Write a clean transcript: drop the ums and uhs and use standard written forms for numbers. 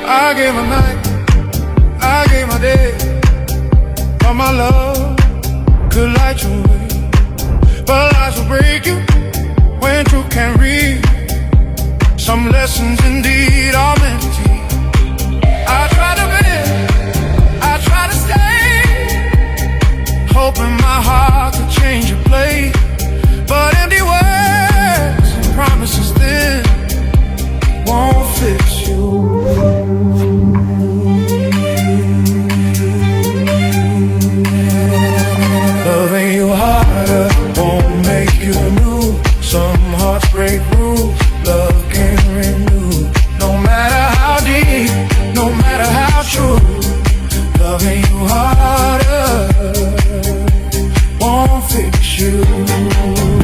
I gave my night, I gave my day, but my love could light your way. But lies will break you when truth can't read. Some lessons indeed are meant to teach. I try to bend, I try to stay, hoping my heart could change your place. But empty words and promises then won't fix you. Loving you harder won't make you new. Some hearts break rules, love can't renew. No matter how deep, no matter how true, loving you harder won't fix you.